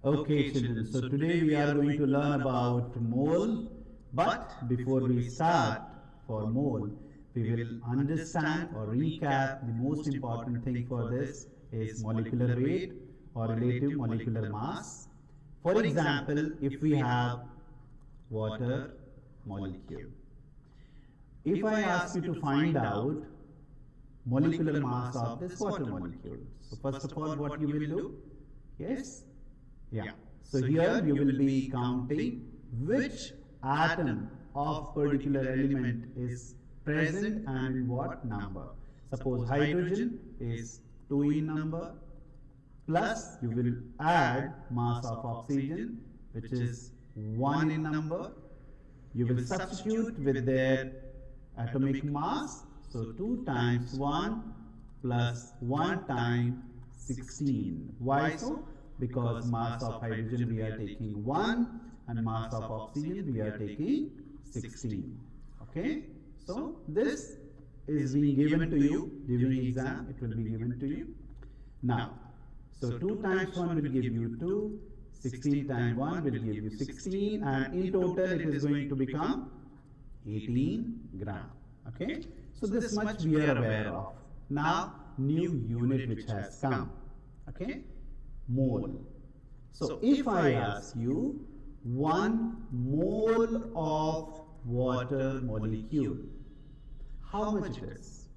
Okay, children, so today we are going to learn about mole, but before we start for mole, we will understand or recap the most important thing for this is molecular weight or relative molecular mass. For example, if we have water molecule. If I ask you to find out molecular mass of this water molecule, so first of all, what you will do? Yes? Yeah. So here you will be counting which atom of particular element is present and in what number. Suppose hydrogen is 2 in number, plus you will add mass of oxygen, which is 1 in number. You will substitute with their atomic mass. So 2 times 1 plus 1 times 16. Why so? Because mass of hydrogen we are taking 1 and mass of oxygen we are taking 16. Okay? So this is being given to you during exam. It will be given to you. Now, so 2 times 1 will give you 2. 16 times 1 will give you 16, and in total it is going to become 18 gram. Okay? So this much we are aware of. Now, new unit which has come. Okay? Mole. So if I ask you 1 mole of water molecule, how much it is?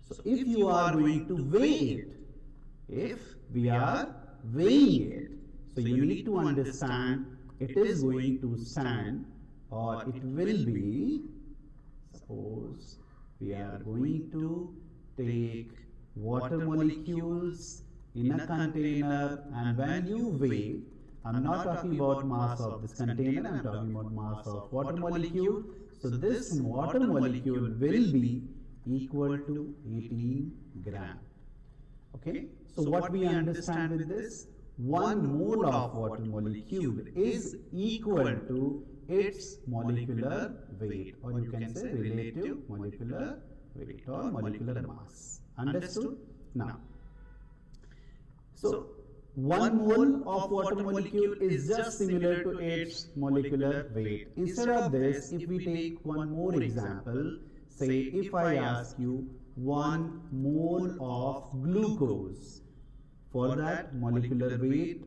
So if you are going to weigh it, if we are weighing it, so you need to understand it is going to stand, or it will be, suppose we are going to take water molecules in a container, and when you weigh, I'm not talking about mass of this container, I'm talking about mass of water molecule. So this water molecule will be equal to 18 gram. Okay, so what we understand with this? 1 mole of water molecule is equal to its molecular weight, or you can say relative molecular weight or molecular mass. Understood? Now, so 1 mole of water molecule is just similar to its molecular weight. Instead of this, if we take one more example, say if I ask you 1 mole of glucose, for that molecular weight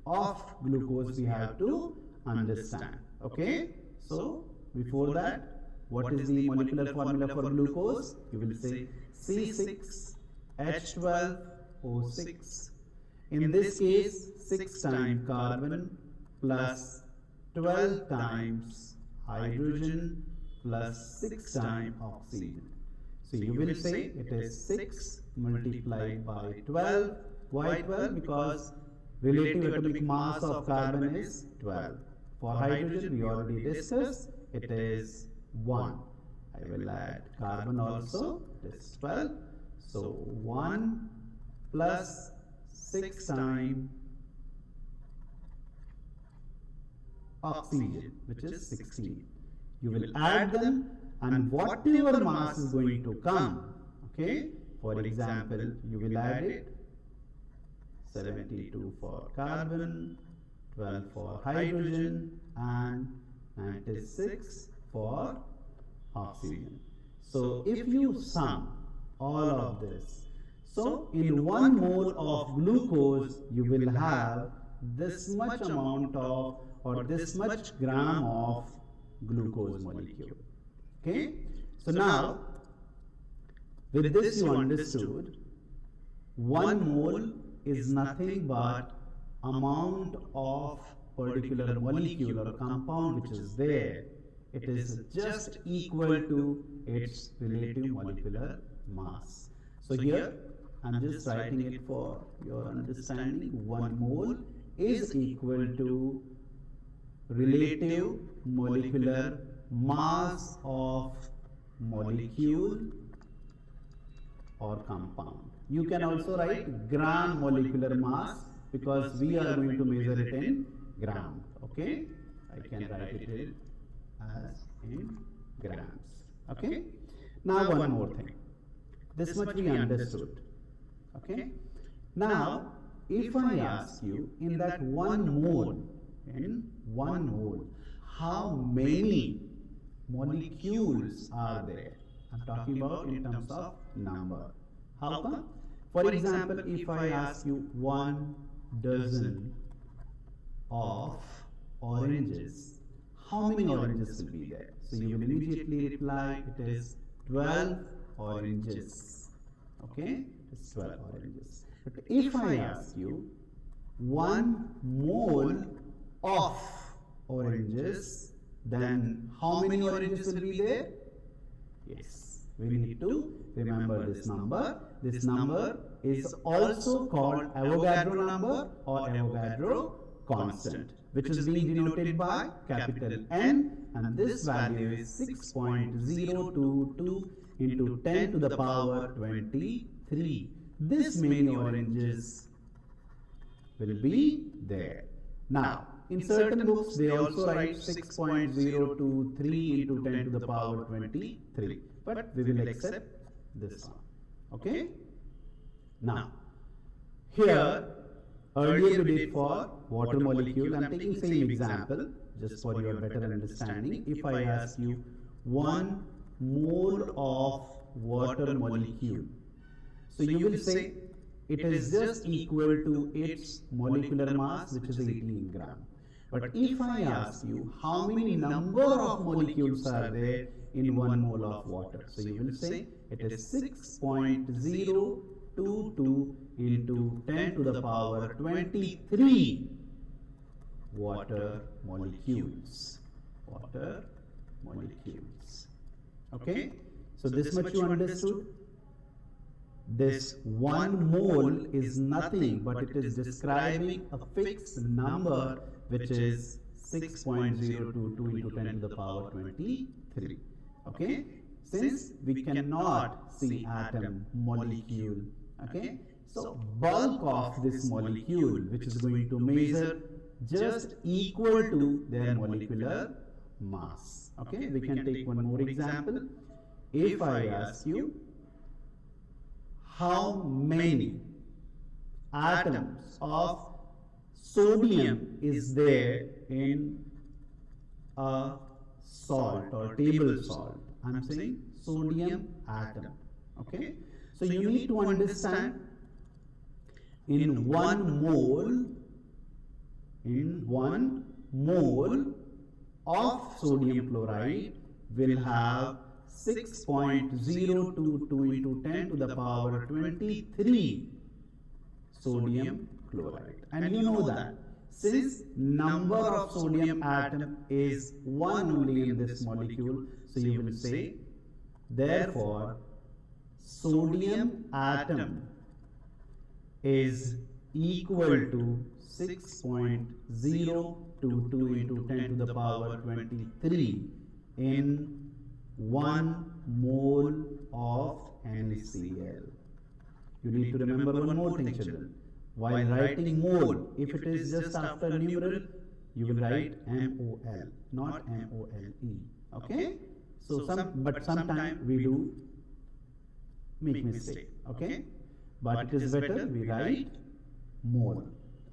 of glucose we have to understand. Okay? So before that, what is the molecular formula for glucose? You will say C6H12O6. In this case, 6 times carbon plus 12 times hydrogen plus 6 times oxygen. So you will say it is 6 multiplied by 12. Why 12? Because relative atomic mass of carbon is 12. For hydrogen, we already discussed, it is 1. I will add carbon also, it is 12. So 1 plus 6 times oxygen, which is 16. You will add them, and whatever mass is going to come, okay, for example, you will add it 72 for carbon, 12 for hydrogen, and 96 for oxygen. So if you sum all of this, so in 1 mole of glucose you will have this much amount of, or this much gram of glucose molecule. Okay? So now, with this you understood 1 mole is nothing but amount of particular molecule or compound which is there. It is just equal to its relative molecular mass. So here I am just writing it for your understanding. 1 mole is equal to relative molecular mass of molecule or compound. You can also write gram molecular mass, because we are going to measure it in gram. Okay, I can write it as in grams. Okay, now one more thing. This much we understood. Okay, now if I ask you in that 1 mole, how many molecules are there? I'm talking about in terms of number. How come? For example, if I ask you 1 dozen of oranges, how many oranges will be there? So you will immediately reply it is 12 oranges. Okay, it's 12 oranges. But if I ask you 1 mole of oranges, then how many oranges will be there? Yes, we need to remember this number. This number is also called Avogadro number or Avogadro constant, which is being denoted by capital N, and this value is 6.022 into 10 to the power 23. This many oranges will be there. Now, in certain books, they also write 6.023 into 10 to the power 23. But we will accept this one. Okay? Now, here, earlier we did for water molecule. I'm taking same example just for your better understanding. If I ask you 1 mole of water molecule, so you will say it is just equal to its molecular mass, which is 18 gram. But if I ask you how many number of molecules are there in 1 mole of water, so you will say it is 6.022 into 10 to the power 23 water molecules. Water molecules. Okay? So this much you understood? This 1 mole is nothing but it is describing a fixed number, which is 6.022 into 10 to the power 23. Okay? Since we cannot see atom, molecule, okay? So bulk of this molecule, which is going to measure just equal to their molecular mass. Okay? We can take one more example. If I ask you how many atoms of sodium is there in a salt or table salt, I'm saying sodium atom. Okay? So you need to understand in 1 mole of sodium chloride will have 6.022 into 10 to the power 23 sodium chloride. And you know that since number of sodium atom is 1 only in this molecule, so you will say therefore sodium atom is equal to 6.022 into 10 to the power 23 in 1 mole of NaCl. You need to remember one more thing, children. While writing mole, if it is just after numeral, you will write MOL, not MOLE. Okay? So sometimes we do make mistake. Okay? But it is better we write mole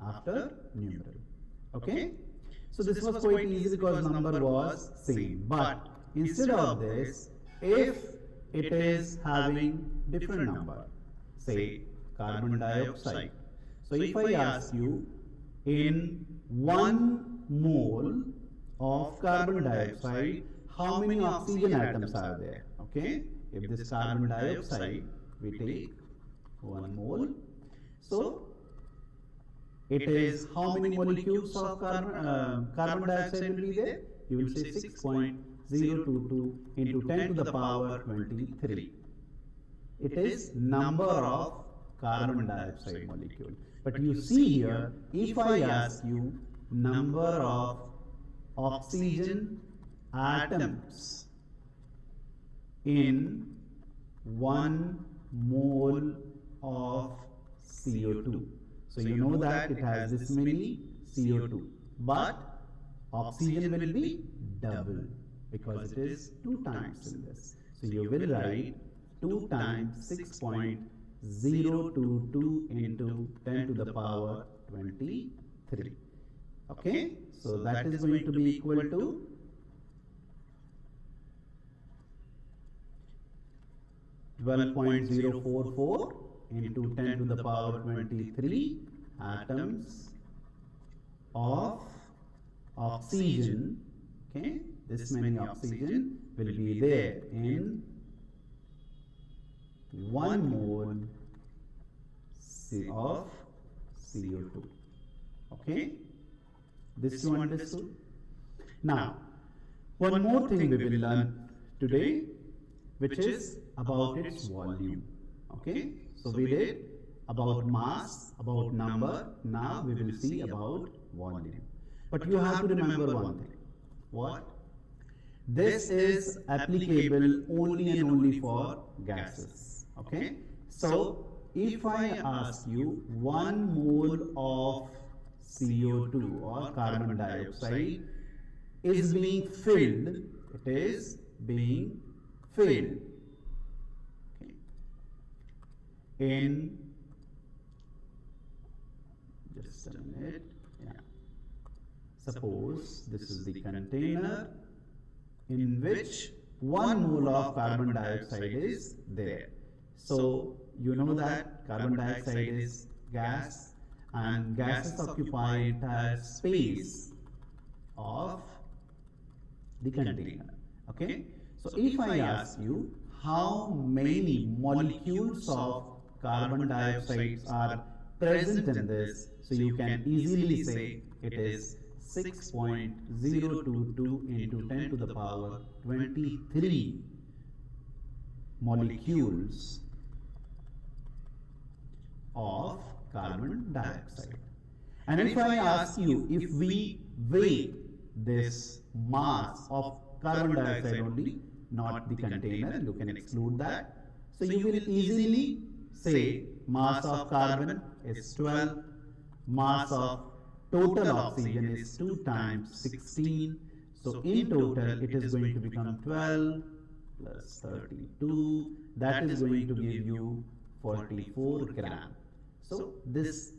after numeral. Okay? So this was quite easy because number was same. But instead of this, if it is having different number, say carbon dioxide. So if I ask you in 1 mole of carbon dioxide, how many oxygen atoms are there? Okay? If this carbon dioxide, we take 1 mole. So it is how many molecules of carbon dioxide will be there? You will say 6.022 into 10 to the power 23. It is number of carbon dioxide molecule. But you see here, if I ask you number of oxygen atoms in 1 mole of CO2. So you know that it has this many CO2. But oxygen will be double because it is 2 times in this. So you will write 2 times 6.022 022 into 10 to the power 23. Okay, so that is going to be equal to 12.044 into 10 to the power 23 atoms of oxygen. Okay, this many oxygen will be there in 1 mole of CO2. Okay, this you understood? Now, one more thing we will learn today, which is about its volume. Okay, so we did about mass, about number. Now we will see about volume. But you have to remember one thing. What? This is applicable only and only for gases. Okay, so if I ask you 1 mole of CO2 or carbon dioxide is being filled, it is being filled in, just a minute, yeah. Suppose this is the container in which 1 mole of carbon dioxide is there. So you know that carbon dioxide is gas, and gases occupy entire space of the container. Okay, so if I ask you how many molecules of carbon dioxide are present in this, so you can easily say it is 6.022 into 10 to the power 23 molecules of carbon dioxide. And if I ask you, if we weigh this mass of carbon dioxide only, not the container, you can exclude that. So you will easily say mass of carbon is 12, mass of total oxygen is 2 times 16. So in total it is going to become 12 plus 32. That is going to give you 44 gram. So this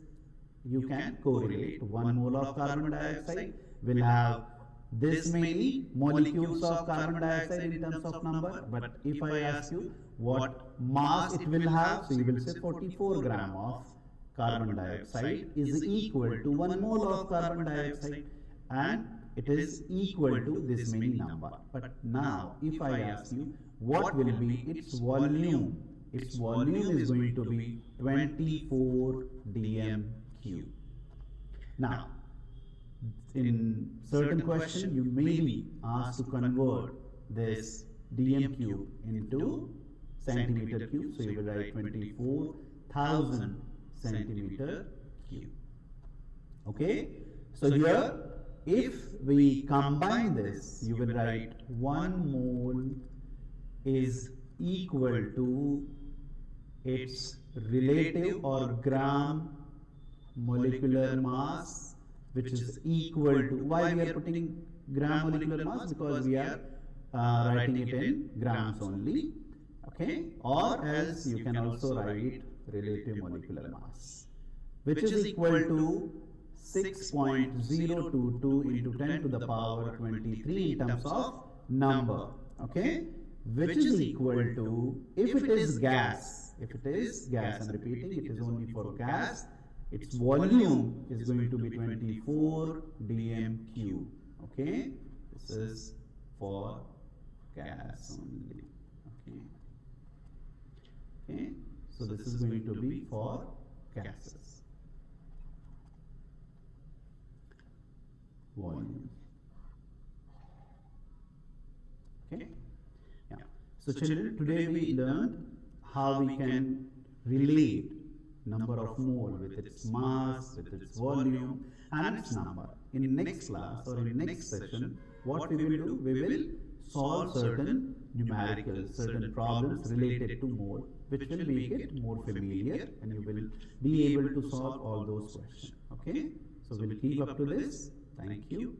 you can correlate. 1 mole of carbon dioxide will have this many molecules of carbon dioxide in terms of number, but if I ask you what mass it will have, so you will say 44 gram of carbon dioxide is equal to 1 mole of carbon dioxide, and it is equal to this many number. But now if I ask you what will be its volume, its volume is going to be 24 dm cube. Now in certain question you may be asked to convert this dm cube into centimeter cube, so you will write 24,000 centimeter cube. Okay, so here if we combine this, you will write 1 mole is equal to its relative or gram molecular mass, which is equal to, why we are putting gram molecular mass? Because we are writing it in grams only. Okay, or else you can also write relative molecular mass, which is equal to 6.022 into 10 to the power 23 in terms of number. Okay, which is equal to, if it is gas, I'm repeating, it is only for gas, its volume is going to be 24 dm cube. Okay, this is for gas only. Okay, so this is going to be for gases. Volume. Okay, yeah. So children, today we learned how we can relate number of mole with its mass, with its volume and its number. In next class or in next session, what we will do, we will solve certain numericals, certain problems related to mole, which will make it more familiar and you will be able to solve all those questions. Okay, so we'll keep up to this. Thank you.